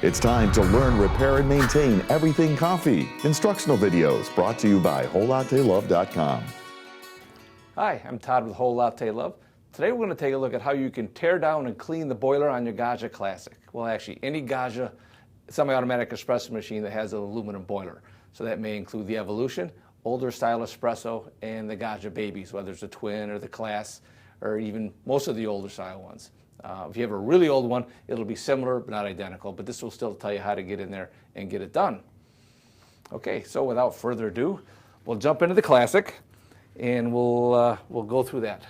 It's time to learn, repair, and maintain everything coffee. Instructional videos brought to you by WholeLatteLove.com. Hi, I'm Todd with Whole Latte Love. Today we're going to take a look at how you can tear down and clean the boiler on your Gaggia Classic. Well, actually, any Gaggia semi-automatic espresso machine that has an aluminum boiler. So that may include the Evolution, older style espresso, and the Gaggia babies, whether it's the twin or the class, or even most of the older style ones. If you have a really old one, it'll be similar but not identical, but this will still tell you how to get in there and get it done. Okay, so without further ado, we'll jump into the Classic and we'll go through that.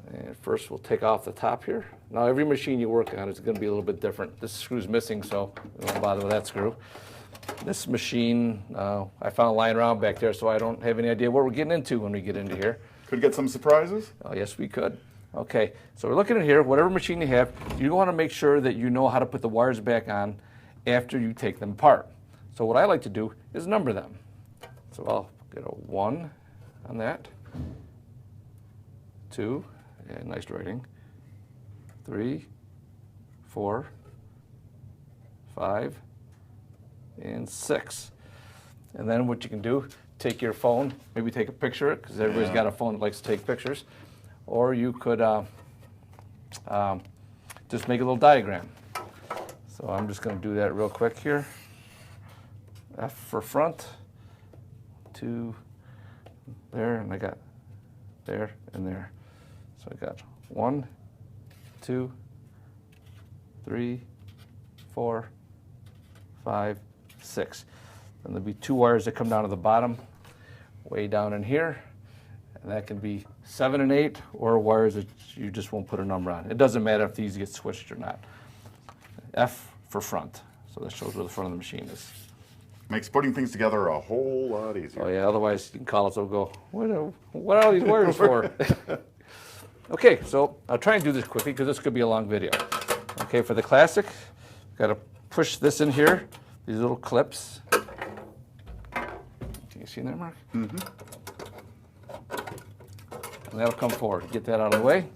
And first we'll take off the top here. Now every machine you work on is going to be a little bit different. This screw's missing, so don't bother with that screw. This machine I found lying around back there, so I don't have any idea what we're getting into when we get into here. Could get some surprises? Oh, yes, we could. Okay, so we're looking at here, whatever machine you have, you want to make sure that you know how to put the wires back on after you take them apart. So what I like to do is number them. So I'll get a 1 on that, 2, yeah, nice writing, 3, 4, 5, and 6. And then what you can do, take your phone, maybe take a picture of it, because everybody's got a phone that likes to take pictures. Or you could just make a little diagram. So I'm just going to do that real quick here. F for front, 2 there, and I got there and there. So I got 1, 2, 3, 4, 5, 6. And there'll be 2 wires that come down to the bottom, way down in here. And that can be 7 and 8, or wires that you just won't put a number on. It doesn't matter if these get switched or not. F for front. So that shows where the front of the machine is. Makes putting things together a whole lot easier. Oh yeah, otherwise you can call us and go, what are all these wires for? Okay, so I'll try and do this quickly because this could be a long video. Okay, for the Classic, got to push this in here, these little clips. Can you see that, Mark? Mm-hmm. And that'll come forward. Get that out of the way.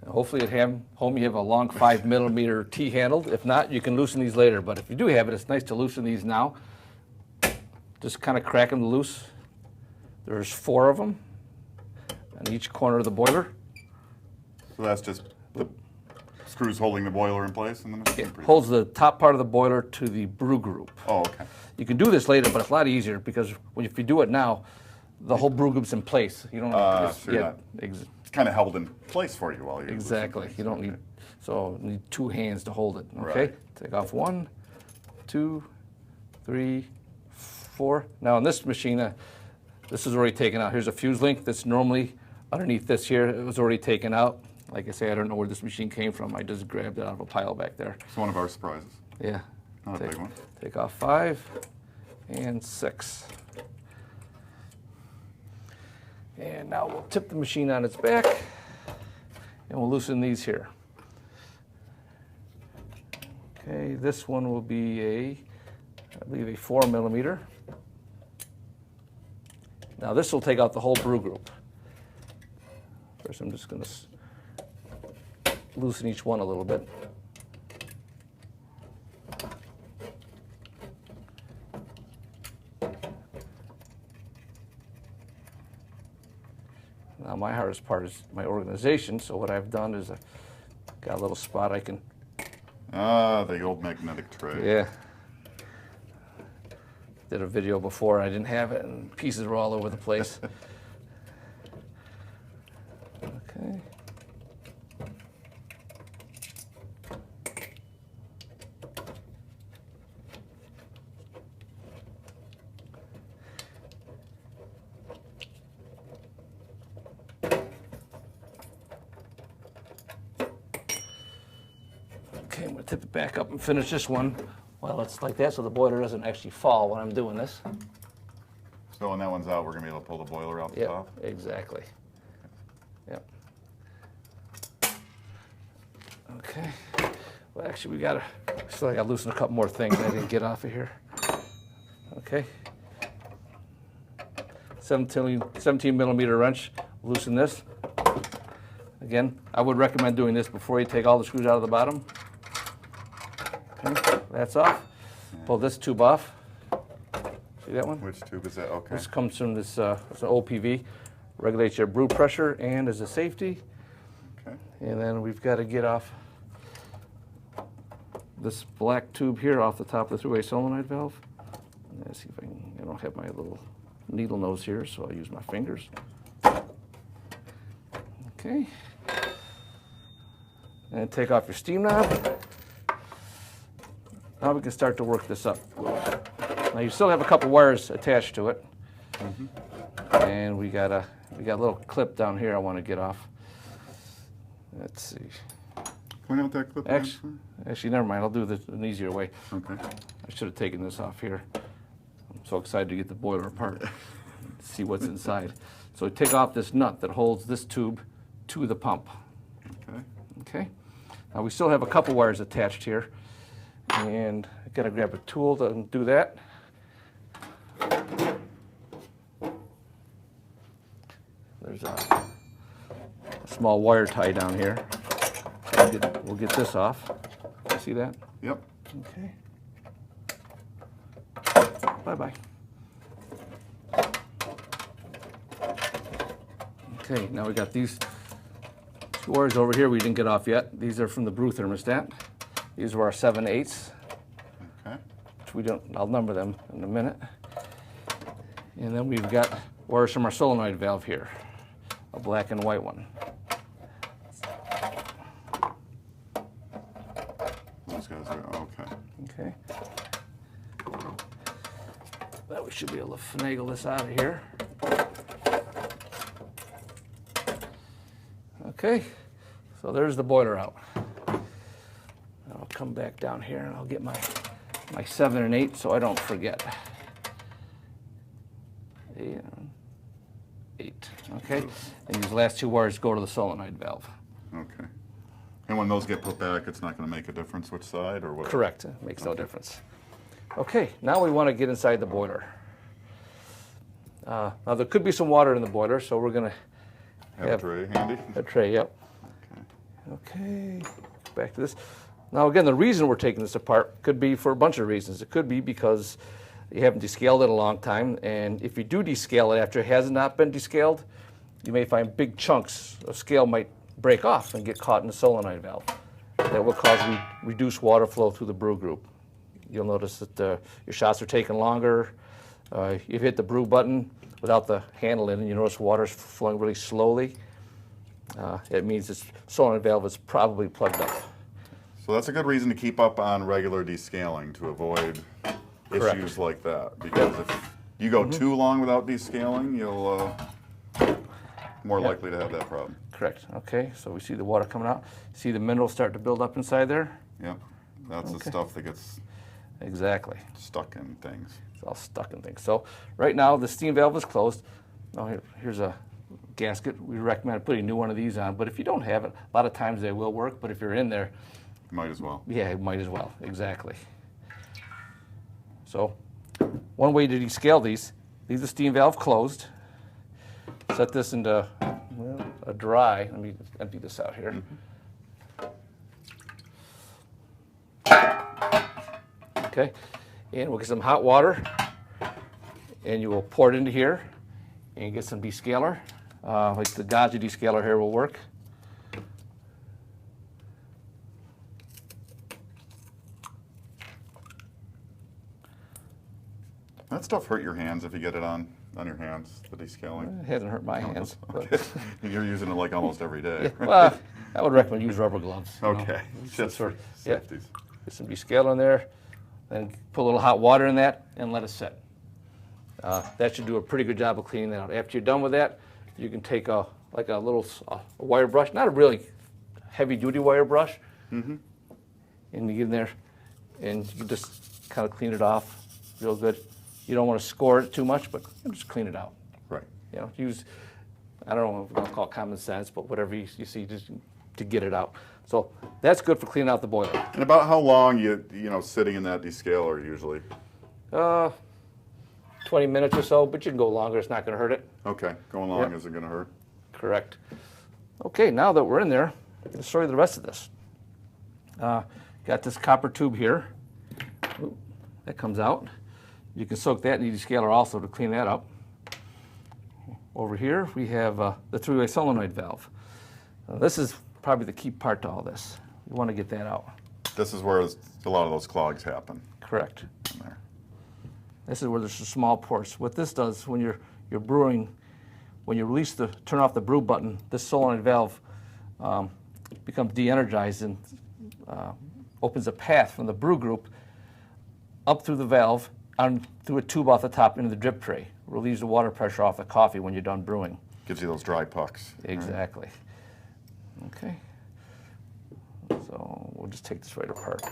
And hopefully at home you have a long 5mm T-handle. If not, you can loosen these later. But if you do have it, it's nice to loosen these now. Just kind of crack them loose. There's 4 of them on each corner of the boiler. So that's just the screws holding the boiler in place? And then It holds the top part of the boiler to the brew group. Oh, okay. You can do this later, but it's a lot easier because if you do it now, the whole brew group's in place. You don't sure it's kind of held in place for you while you're exactly. You don't need you need 2 hands to hold it. Okay, right. Take off 1, 2, 3, 4. Now on this machine, this is already taken out. Here's a fuse link that's normally underneath this here. It was already taken out. Like I say, I don't know where this machine came from. I just grabbed it out of a pile back there. It's one of our surprises. Yeah. Not a big one. Take off 5 and 6. And now we'll tip the machine on its back and we'll loosen these here. Okay, this one will be I believe a 4mm. Now this will take out the whole brew group. First I'm just going to loosen each one a little bit. Now my hardest part is my organization, so what I've done is I've got a little spot I can... the old magnetic tray. Yeah. Did a video before, I didn't have it, and pieces were all over the place. Okay. Okay, I'm going to tip it back up and finish this one. Well, it's like that so the boiler doesn't actually fall when I'm doing this. So when that one's out, we're going to be able to pull the boiler out the top? Exactly. Yep. Okay. Well, actually, I got to loosen a couple more things I didn't get off of here. Okay. 17mm wrench, loosen this. Again, I would recommend doing this before you take all the screws out of the bottom. Okay, that's off. Pull this tube off. See that one? Which tube is that? Okay. This comes from this it's an OPV. Regulates your brew pressure and is a safety. Okay. And then we've got to get off this black tube here off the top of the three-way solenoid valve. Let's see if I can, I don't have my little needle nose here, so I'll use my fingers. Okay. And take off your steam knob. Now we can start to work this up. Now you still have a couple wires attached to it. And we got a little clip down here I want to get off. Let's see. Point out that clip. Actually, never mind. I'll do this an easier way. Okay. I should have taken this off here. I'm so excited to get the boiler apart. See what's inside. So take off this nut that holds this tube to the pump. Okay. Okay. Now we still have a couple wires attached here, and I gotta grab a tool to do that. There's a small wire tie down here. We'll get this off. You see that? Yep. Okay. Bye-bye. Okay, now we got these two wires over here we didn't get off yet. These are from the brew thermostat. These are our 7/8, Okay. which we don't, I'll number them in a minute. And then we've got wires from our solenoid valve here, a black and white one. Those guys are okay. Okay. Well, we should be able to finagle this out of here. Okay, so there's the boiler out. I'll come back down here and I'll get my 7 and 8 so I don't forget. 8, okay? And these last two wires go to the solenoid valve. Okay. And when those get put back, it's not going to make a difference which side or what? Correct, it makes no difference. Okay, now we want to get inside the boiler. Now there could be some water in the boiler, so we're going to Have a tray handy? a tray, yep. Okay, back to this. Now again, the reason we're taking this apart could be for a bunch of reasons. It could be because you haven't descaled it a long time, and if you do descale it after it has not been descaled, you may find big chunks of scale might break off and get caught in the solenoid valve. That will cause reduced water flow through the brew group. You'll notice that your shots are taking longer. You've hit the brew button without the handle in, and you notice water's flowing really slowly. It means this solenoid valve is probably plugged up. So that's a good reason to keep up on regular descaling to avoid Correct. issues like that. Because if you go too long without descaling, you'll more likely to have that problem. Correct. Okay, so we see the water coming out. See the minerals start to build up inside there? Yep. That's the stuff that gets Exactly. stuck in things. It's all stuck in things. So right now the steam valve is closed. Now here's a gasket. We recommend putting a new one of these on, but if you don't have it, a lot of times they will work, but if you're in there, Might as well. yeah, it might as well. Exactly. So one way to descale these, leave the steam valve closed. Set this into a dry. Let me empty this out here. Okay, and we'll get some hot water, and you will pour it into here, and get some descaler. Like the Gaggia descaler here will work. That stuff hurt your hands if you get it on your hands, the descaling. It hasn't hurt my hands. But, Okay. You're using it like almost every day. well, I would recommend use rubber gloves. you know. Okay. Just for yeah. safeties. Get some descaler in there, then put a little hot water in that, and let it set. That should do a pretty good job of cleaning that out. After you're done with that, you can take a little wire brush, not a really heavy-duty wire brush, and you get in there, and you just kind of clean it off real good. You don't want to score it too much, but just clean it out. Right. You know, use, I don't know if I'll call it common sense, but whatever you see just to get it out. So that's good for cleaning out the boiler. And about how long you sitting in that descaler usually? 20 minutes or so, but you can go longer. It's not going to hurt it. Okay. Going long Yep. isn't going to hurt. Correct. Okay, now that we're in there, let's show you the rest of this. Got this copper tube here. Ooh, that comes out. You can soak that in the descaler also to clean that up. Over here, we have the three-way solenoid valve. This is probably the key part to all this. You want to get that out. This is where a lot of those clogs happen. Correct. In there. This is where there's a small pores. What this does when you're brewing, when you turn off the brew button, this solenoid valve becomes de-energized and opens a path from the brew group up through the valve and through a tube off the top into the drip tray. Relieves the water pressure off the coffee when you're done brewing. Gives you those dry pucks. Exactly. Okay. So we'll just take this right apart.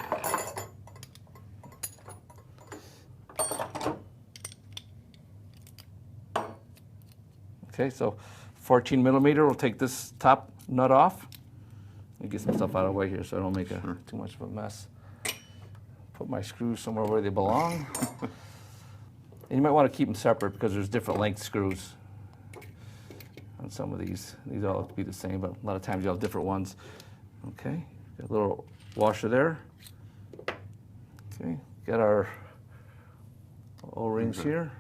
Okay, so 14 millimeter, we'll take this top nut off. Let me get some stuff out of the way here so I don't make too much of a mess. Put my screws somewhere where they belong. And you might want to keep them separate because there's different length screws on some of these. These all have to be the same, but a lot of times you'll have different ones. Okay, got a little washer there. Okay, got our O-rings here.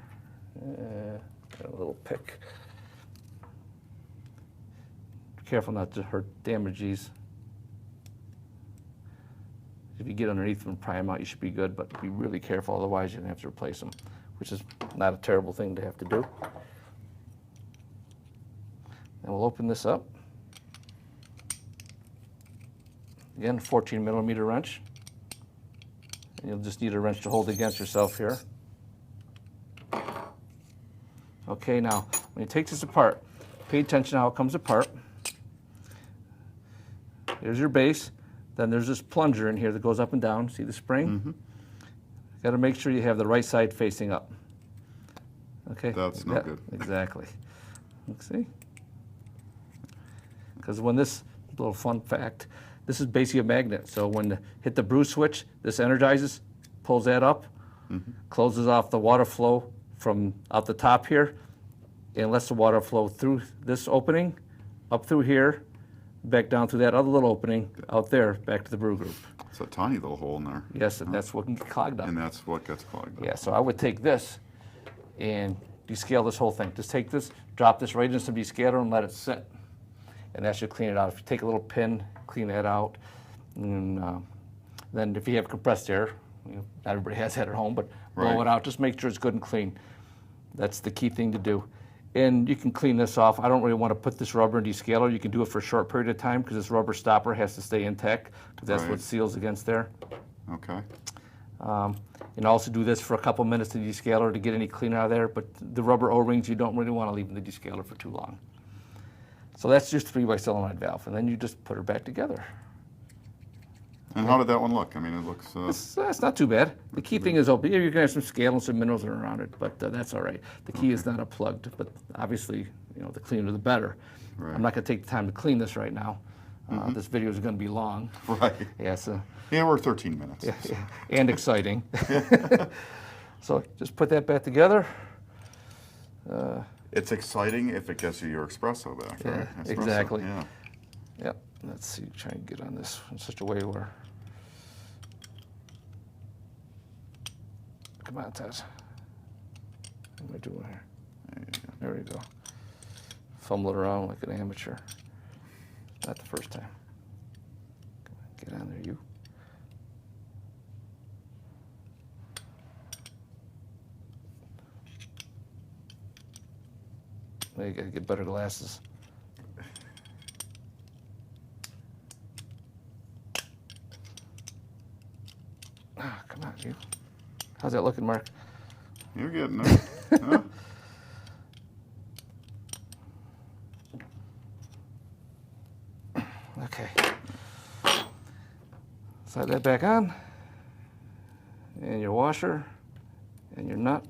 Got a little pick. Be careful not to damage these. If you get underneath them and pry them out, you should be good, but be really careful, otherwise you're going to have to replace them, which is not a terrible thing to have to do. And we'll open this up. Again, 14 millimeter wrench. And you'll just need a wrench to hold against yourself here. Okay, now, when you take this apart, pay attention to how it comes apart. Here's your base. Then there's this plunger in here that goes up and down. See the spring? Mm-hmm. Got to make sure you have the right side facing up. Okay? That's no good. Exactly. Let's see. Because when this, little fun fact, this is basically a magnet. So when you hit the brew switch, this energizes, pulls that up, closes off the water flow from out the top here, and lets the water flow through this opening, up through here, back down through that other little opening out there, back to the brew group. It's a tiny little hole in there. Yes, and that's what can get clogged up. And that's what gets clogged up. Yeah, so I would take this and descale this whole thing. Just take this, drop this right into some descaler and let it sit. And that should clean it out. If you take a little pin, clean that out. And then if you have compressed air, not everybody has that at home, but blow it out. Just make sure it's good and clean. That's the key thing to do. And you can clean this off. I don't really want to put this rubber in descaler. You can do it for a short period of time because this rubber stopper has to stay intact because that's what seals against there. Okay. And also do this for a couple minutes in the descaler to get any clean out of there. But the rubber O-rings, you don't really want to leave in the descaler for too long. So that's just three-way solenoid valve. And then you just put her back together. And how did that one look? I mean, it looks... It's not too bad. The key thing is open. You're going to have some scale and some minerals around it, but that's all right. The key is not unplugged, but obviously, the cleaner the better. Right. I'm not going to take the time to clean this right now. This video is going to be long. Right. Yeah, so, Yeah, we're 13 minutes. yeah, and exciting. So just put that back together. It's exciting if it gets you your espresso back, right? Yeah, Espresso, exactly. Yeah. Yep. Let's see. Try and get on this in such a way where. Come on, Todd. What am I doing here? There we go. Fumble it around like an amateur. Not the first time. Come on, get on there, you. Well, you gotta get better glasses. Ah, come on, you. How's that looking, Mark? You're getting there. Huh? Okay. Slide that back on. And your washer. And your nut.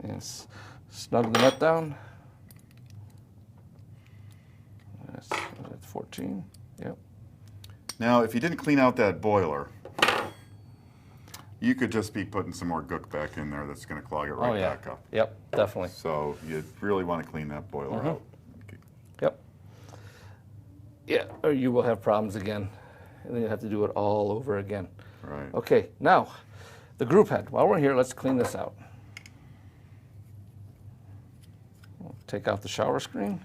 And snug the nut down. That's 14. Yep. Now, if you didn't clean out that boiler, You could just be putting some more gook back in there that's going to clog it right Oh, yeah. back up. Yep, definitely. So you really want to clean that boiler out. Yep. Yeah, or you will have problems again, and then you have to do it all over again. Right. Okay, now, the group head. While we're here, let's clean this out. Take out the shower screen.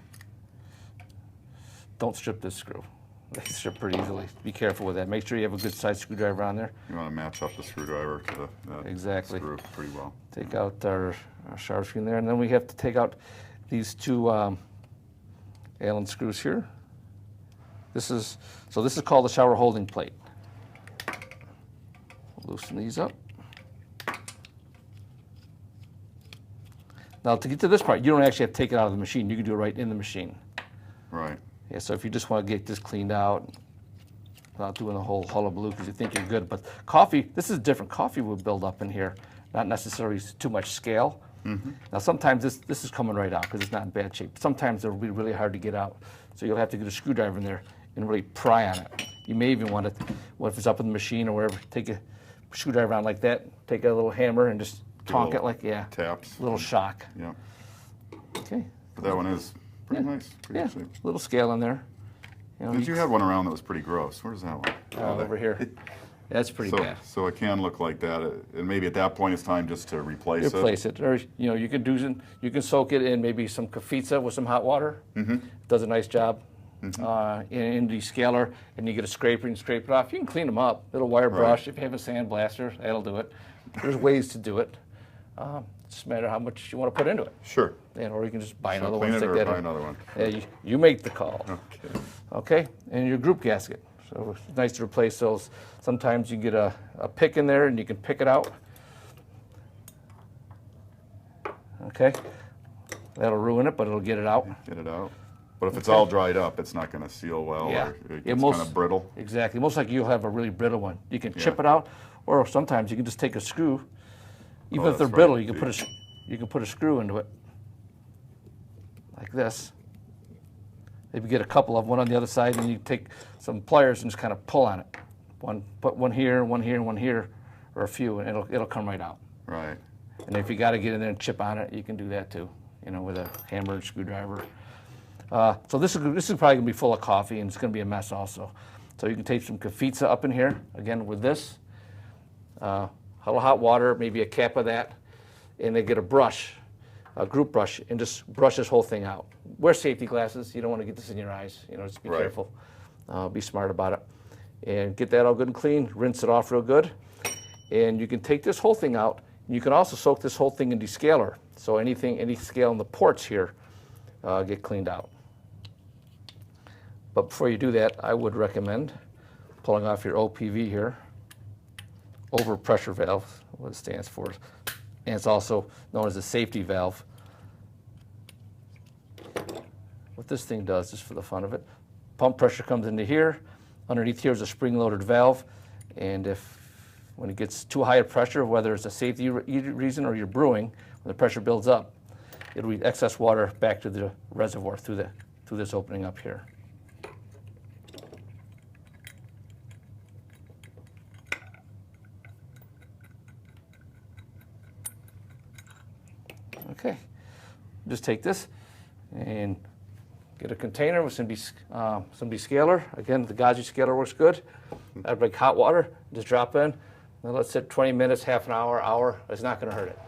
Don't strip this screw. They strip pretty easily. Be careful with that. Make sure you have a good size screwdriver on there. You want to match up the screwdriver to that Exactly. screw pretty well. Take out our shower screen there, and then we have to take out these two Allen screws here. This is called the shower holding plate. Loosen these up. Now to get to this part, you don't actually have to take it out of the machine. You can do it right in the machine. Right. Yeah, so if you just want to get this cleaned out without doing the whole hullabaloo because you think you're good. But coffee, this is different. Coffee will build up in here, not necessarily too much scale. Now sometimes this is coming right out because it's not in bad shape. Sometimes it'll be really hard to get out. So you'll have to get a screwdriver in there and really pry on it. You may even want to, if it's up in the machine or wherever, take a screwdriver on like that, take a little hammer and just tonk it like, yeah, taps. little shock. Yeah. Okay. But that one is pretty Yeah. nice. Pretty Yeah, shape. little scale in there. You know, Did you have one around that was pretty gross? Where's that one? over here. That's pretty So, bad. so it can look like that, and maybe at that point it's time just to replace it. Replace it, or you can soak it in maybe some kefitsa with some hot water. It does a nice job. In the scaler, and you get a scraper and scrape it off. You can clean them up. Little wire brush. If you have a sandblaster, that'll do it. There's ways to do it. It's just a matter of how much you want to put into it. Sure. And or you can just buy So another clean one. it Stick or that buy in. another one. Yeah, you make the call. Okay. Okay, and your group gasket. So it's nice to replace those. Sometimes you get a pick in there and you can pick it out. Okay, that'll ruin it, but it'll get it out. Get it out. But if it's all dried up, it's not going to seal well, Yeah. or it's Yeah, kind of brittle. Exactly. Most likely you'll have a really brittle one. You can chip it out, or sometimes you can just take a screw. Even if they're that's brittle, right. you can put a screw into it, like this. Maybe get a couple of one on the other side, and you take some pliers and just kind of pull on it. Put one here, one here, and one here, or a few, and it'll come right out. Right. And if you got to get in there and chip on it, you can do that too. With a hammer and screwdriver. So this is probably gonna be full of coffee, and it's gonna be a mess also. So you can take some kefitsa up in here again with this, a little hot water, maybe a cap of that, and then get a brush, a group brush, and just brush this whole thing out. Wear safety glasses. You don't want to get this in your eyes. Just be careful. Be smart about it, and get that all good and clean. Rinse it off real good, and you can take this whole thing out. And you can also soak this whole thing in descaler. So any scale in the ports here get cleaned out. But before you do that, I would recommend pulling off your OPV here, overpressure valve, what it stands for. And it's also known as a safety valve. What this thing does, just for the fun of it, pump pressure comes into here. Underneath here is a spring-loaded valve. And when it gets too high a pressure, whether it's a safety reason or you're brewing, when the pressure builds up, it'll lead excess water back to the reservoir through this opening up here. Okay, just take this and get a container with some descaler. Again, the Gaggia scaler works good. I'd like hot water, just drop in, and let it sit 20 minutes, half an hour. It's not going to hurt it.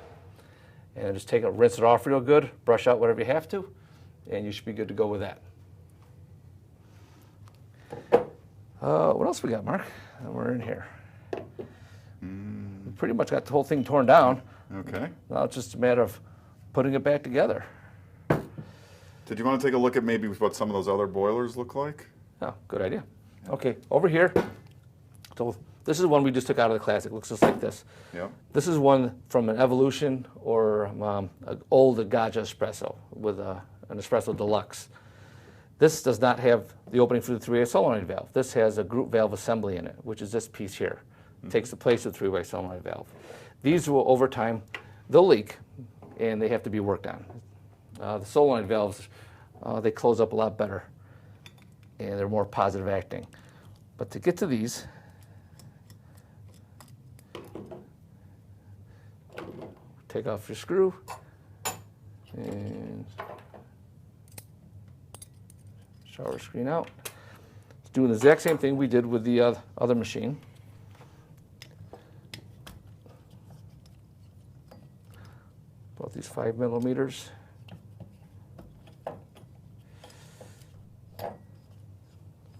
And just take it, rinse it off real good, brush out whatever you have to, and you should be good to go with that. What else we got, Mark? We're in here. We pretty much got the whole thing torn down. Okay. Now it's just a matter of putting it back together. Did you want to take a look at maybe what some of those other boilers look like? Oh, good idea. Okay, over here. So this is one we just took out of the Classic. Looks just like this. Yeah. This is one from an Evolution or an old Gaggia Espresso with an Espresso Deluxe. This does not have the opening for the three-way solenoid valve. This has a group valve assembly in it, which is this piece here. It takes the place of the three-way solenoid valve. These will, over time, they'll leak, and they have to be worked on. The solenoid valves, they close up a lot better, and they're more positive acting. But to get to these, take off your screw and shower screen out. It's doing the exact same thing we did with the other machine. About these 5 millimeters. The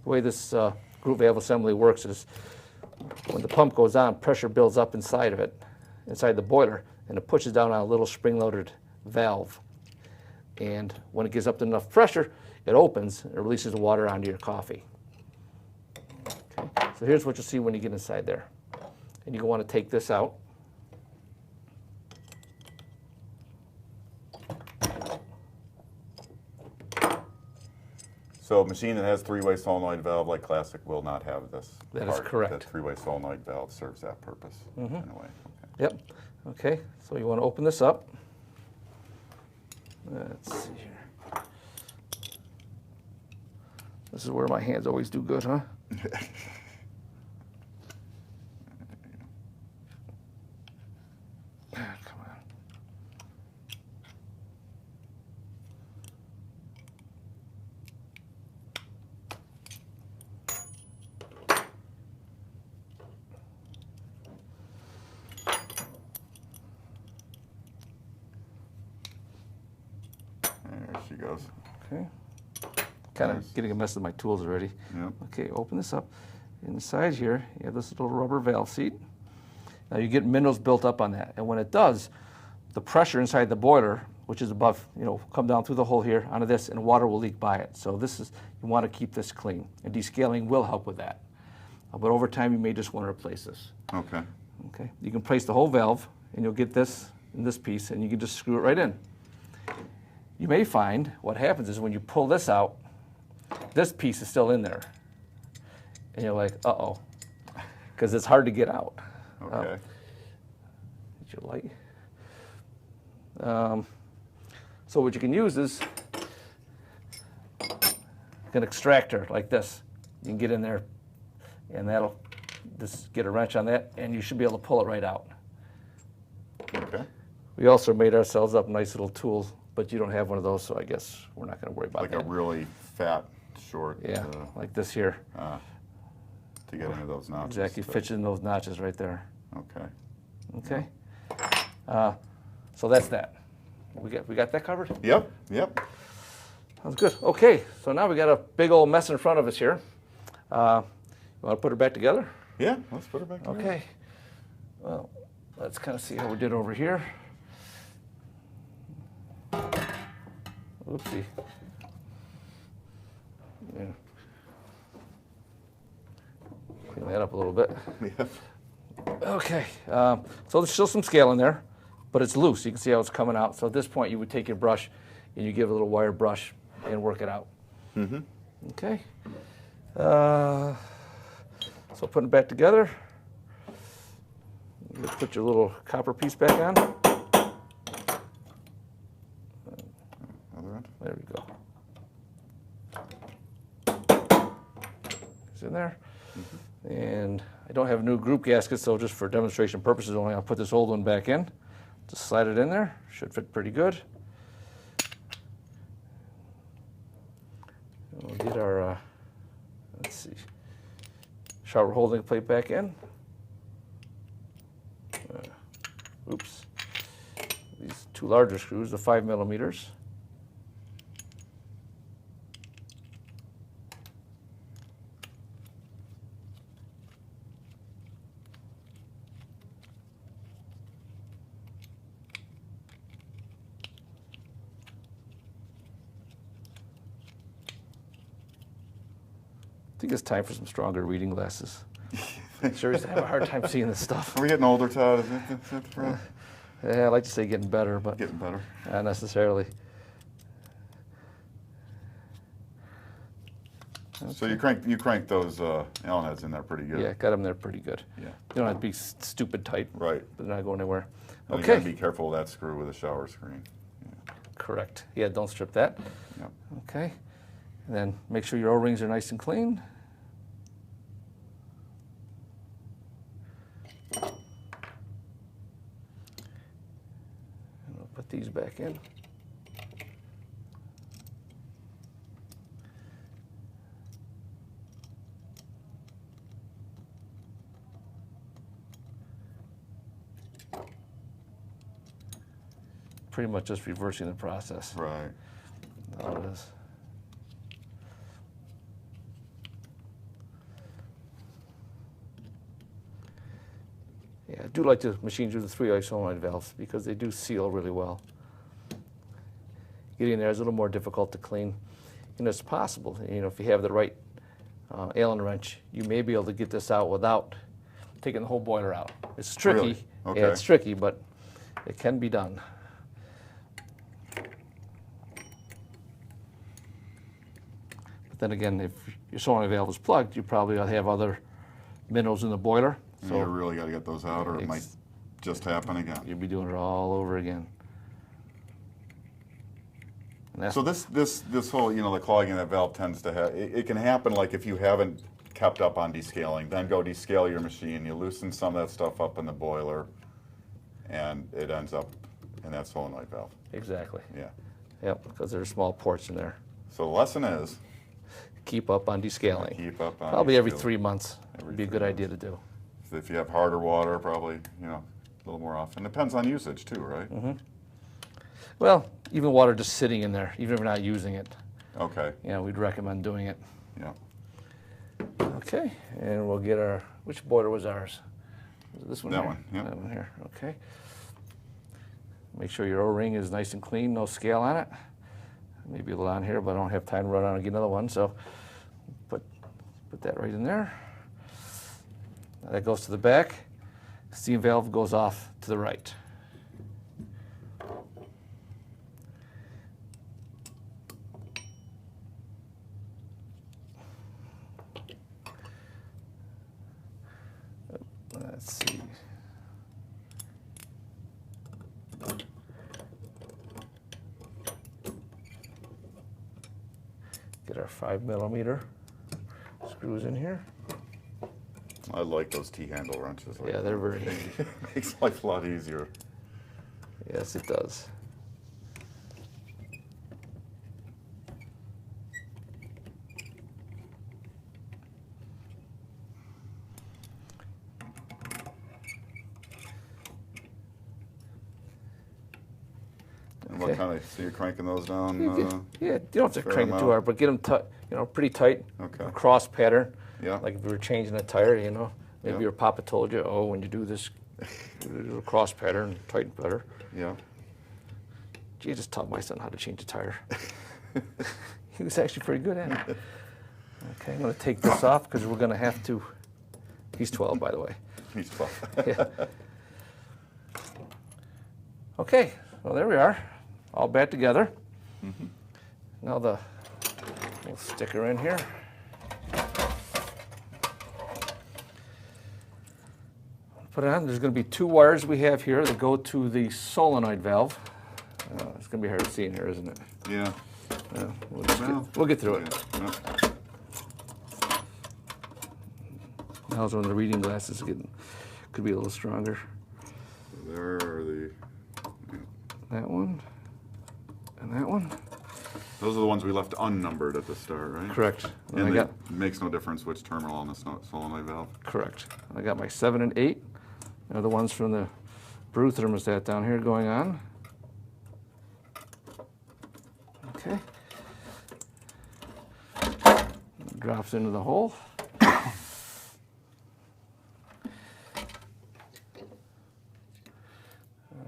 way this groove valve assembly works is when the pump goes on, pressure builds up inside of it, inside the boiler, and it pushes down on a little spring-loaded valve. And when it gets up to enough pressure, it opens and it releases the water onto your coffee. Okay. So here's what you'll see when you get inside there. And you want to take this out. So a machine that has three-way solenoid valve like Classic will not have this. That is correct. That three-way solenoid valve serves that purpose in a way. Okay. Yep. Okay, so you want to open this up. Let's see here. This is where my hands always do good, huh? Come on. There she goes. Okay. Kind Nice. of getting a mess with my tools already. Yep. Okay, open this up. Inside here, you have this little rubber valve seat. Now you get minerals built up on that, and when it does, the pressure inside the boiler, which is above, come down through the hole here onto this, and water will leak by it. So this is, you want to keep this clean, and descaling will help with that. But over time, you may just want to replace this. Okay. Okay, you can place the whole valve, and you'll get this in this piece, and you can just screw it right in. You may find what happens is when you pull this out, this piece is still in there. And you're like, uh-oh, because it's hard to get out. Okay. Did you like? So what you can use is an extractor like this. You can get in there, and that'll just get a wrench on that, and you should be able to pull it right out. Okay. We also made ourselves up nice little tools, but you don't have one of those, so I guess we're not going to worry about Like that. a really fat, short. Yeah, like this here. To get into those notches. Exactly, fits in those notches right there. Okay. Okay. So that's that. We got that covered? Yep. Yep. Sounds good. Okay, so now we got a big old mess in front of us here. You want to put her back together? Yeah. Let's put her back together. Okay. Well, let's kind of see how we did over here. Oopsie. Yeah. Clean that up a little bit. Yep. Okay, so there's still some scale in there, but it's loose. You can see how it's coming out. So at this point, you would take your brush and you give it a little wire brush and work it out. Mm-hmm. Okay. So putting it back together, you put your little copper piece back on. Other end. There we go. It's in there. Mm-hmm. And I don't have a new group gasket, so just for demonstration purposes only, I'll put this old one back in. Just slide it in there. Should fit pretty good. And we'll get our, let's see, shower holding plate back in. Oops. These two larger screws, the 5 millimeters. I think it's time for some stronger reading glasses. Sure, I have a hard time seeing this stuff. Are we getting older, Todd? Is it Yeah, I like to say getting better, but getting better? not necessarily. So you crank those Allen heads in there pretty good. Yeah, got them there pretty good. Yeah. You don't have to be stupid tight. Right. But they're not going anywhere. And Okay. you gotta be careful of that screw with a shower screen. Yeah. Correct. Yeah, don't strip that. Yep. Okay. And then make sure your O-rings are nice and clean. back in. Pretty much just reversing the process. Right. All it is. Yeah, I do like the machines with the 3 solenoid valves because they do seal really well. Getting there is a little more difficult to clean. It's possible, if you have the right Allen wrench, you may be able to get this out without taking the whole boiler out. It's tricky. Really? Okay. Yeah, it's tricky, but it can be done. But then again, if your solenoid valve is plugged, you probably have other minerals in the boiler. So you really got to get those out, or it might just happen again. You'll be doing it all over again. So this whole, the clogging of that valve tends to have, it can happen like if you haven't kept up on descaling, then go descale your machine, you loosen some of that stuff up in the boiler, and it ends up in that solenoid valve. Exactly. Yeah. Yep, because there are small ports in there. So the lesson is, keep up on descaling. keep up on Probably every descaling. 3 months would be a good idea to do. If you have harder water, probably, a little more often. Depends on usage too, right? Mm-hmm. Well, even water just sitting in there, even if we're not using it, Okay. we'd recommend doing it. Yeah. Okay, and we'll get our, which boiler was ours? Was it this one That here? one, yep. That one here, okay. Make sure your O-ring is nice and clean, no scale on it. Maybe a little on here, but I don't have time to run out and get another one, so put that right in there. That goes to the back. Steam valve goes off to the right. Let's see. Get our 5mm screws in here. I like those T-handle wrenches. Yeah, they're very handy. Makes life a lot easier. Yes, it does. And what kind of, so you're cranking those down? Yeah, you don't have to fair crank it too amount. hard, but get them pretty tight. Okay. A cross pattern. Yeah. Like if you were changing a tire, maybe Yeah. your papa told you, oh, when you do this, do a cross pattern, tighten better. Yeah. Gee, I just taught my son how to change a tire. He was actually pretty good at it. Okay, I'm going to take this off because we're going to have to. He's 12, by the way. He's 12. Yeah. Okay, well, there we are, all back together. Mm-hmm. Now the little sticker in here. Put it on. There's going to be 2 wires we have here that go to the solenoid valve. It's going to be hard to see in here, isn't it? Yeah. We'll get through it. Yeah. Now's when the reading glasses could be a little stronger. There are the. That one and that one. Those are the ones we left unnumbered at the start, right? Correct. And I it makes no difference which terminal on the solenoid valve. Correct. I got my 7 and 8. They're the ones from the brew thermostat down here going on. Okay. Drops into the hole. I'll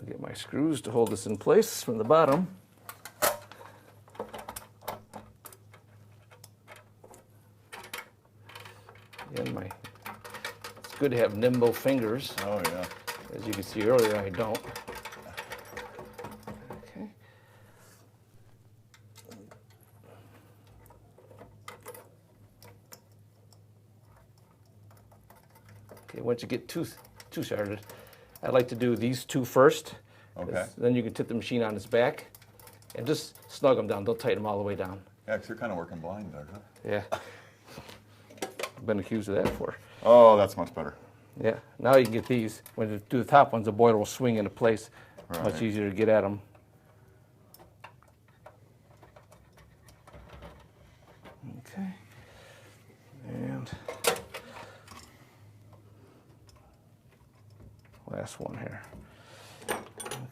get my screws to hold this in place from the bottom. Again, it's good to have nimble fingers. Oh, yeah. As you can see earlier, I don't. Okay. Okay, once you get two started, I like to do these 2 first. Okay. Then you can tip the machine on its back and just snug them down. Don't tighten them all the way down. Yeah, 'cause you're kind of working blind there, huh? Yeah. I've been accused of that before. Oh, that's much better. Yeah. Now you can get these. When you do the top ones, the boiler will swing into place. Right. Much easier to get at them. last one here.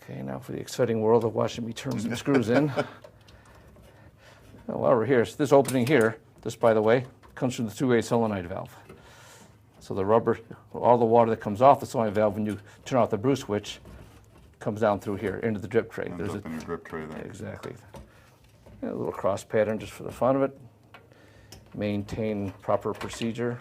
Okay, now for the exciting world of watching me turn some screws in. While we're here, so this opening here, this by the way, comes from the two-way solenoid valve. So the rubber, all the water that comes off the solenoid valve when you turn off the brew switch comes down through here into the drip tray. Ends up in your drip tray there. Exactly. A little cross pattern just for the fun of it. Maintain proper procedure.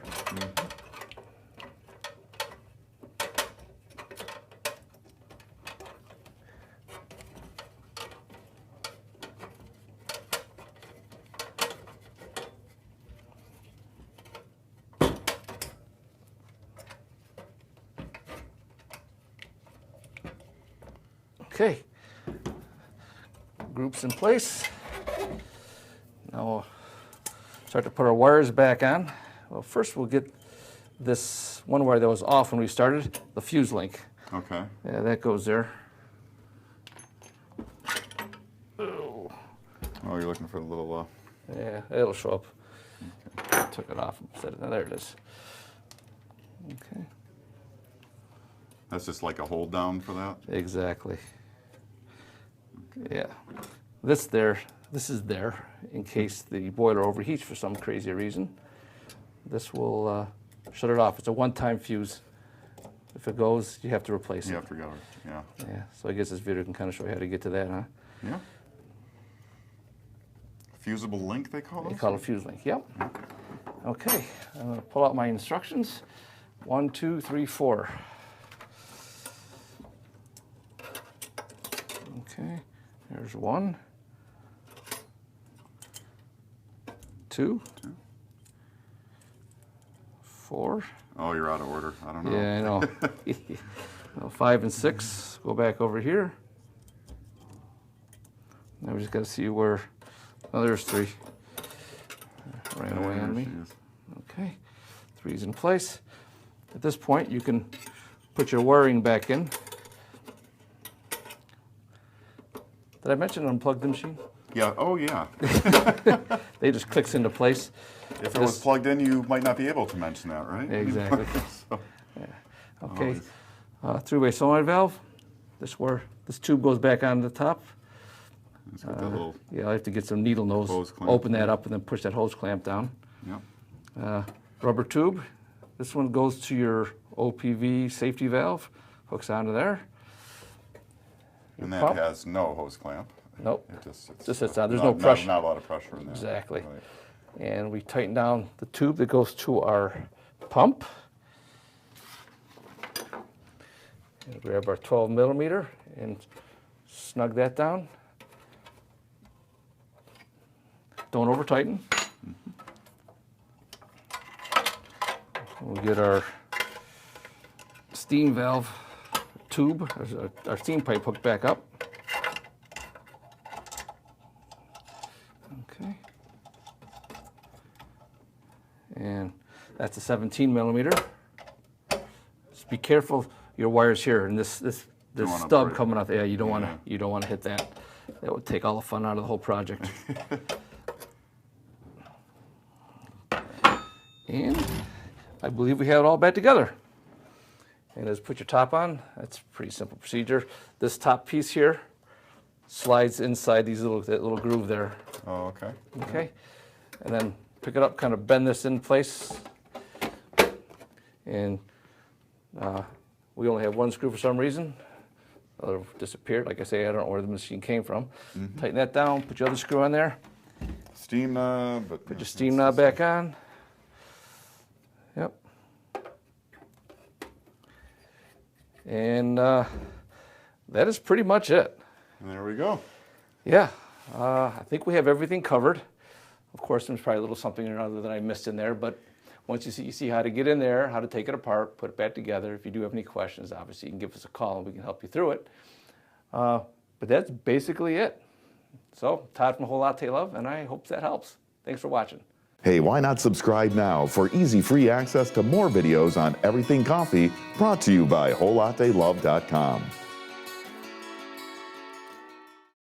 Okay, groups in place. Now start to put our wires back on. Well, first we'll get this one wire that was off when we started, the fuse link. Okay. Yeah, that goes there. Oh, you're looking for the little... yeah, it'll show up. Okay. Took it off and set it. There it is. Okay. That's just like a hold down for that? Exactly. Yeah. This is there in case the boiler overheats for some crazy reason. This will shut it off. It's a one-time fuse. If it goes, you have to replace it. You have to go, yeah. Yeah, so I guess this video can kind of show you how to get to that, huh? Yeah. Fusible link, they call it? They call it a fuse link, yep. Okay, I'm going to pull out my instructions. 1, 2, 3, 4. Okay, there's 1, 2, 4. Oh, you're out of order. I don't know. Yeah, I know. Well, 5 and 6, go back over here. Now we just got to see where, oh, there's 3. Ran away on me. Okay, 3's in place. At this point, you can put your wiring back in. Did I mention an unplugged machine? Yeah, oh yeah. They just clicks into place. If it was plugged in, you might not be able to mention that, right? Exactly. So, Yeah. Okay, three-way solenoid valve. This tube goes back on the top. it's got that little, Yeah, I have to get some needle nose, Hose clamp. open that up, and then push that hose clamp down. yeah. Rubber tube. This one goes to your OPV safety valve, hooks onto there. And that pump. has no hose clamp. Nope. It just sits, Just sits down. There's not, no pressure. Not a lot of pressure in there. Exactly. Right. And we tighten down the tube that goes to our pump. And grab our 12 millimeter and snug that down. Don't over tighten. We'll get our steam valve tube, our steam pipe hooked back up. Okay. And that's a 17 millimeter. Just be careful your wires here and this stub coming out. Yeah, you don't want to hit that. That would take all the fun out of the whole project. And I believe we have it all back together. And as put your top on, that's a pretty simple procedure. This top piece here slides inside that little groove there. Oh, okay. Okay, and then pick it up, kind of bend this in place. And we only have one screw for some reason. The other disappeared. Like I say, I don't know where the machine came from. Tighten that down, put your other screw on there. Steam knob. But Put your steam knob back on. Yep. And that is pretty much it. And there we go. Yeah, I think we have everything covered. Of course, there's probably a little something or other that I missed in there, but once you see how to get in there, how to take it apart, put it back together. If you do have any questions, obviously you can give us a call and we can help you through it. But that's basically it. So, Todd from Whole Latte Love, and I hope that helps. Thanks for watching. Hey, why not subscribe now for easy free access to more videos on everything coffee, brought to you by WholeLatteLove.com.